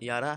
11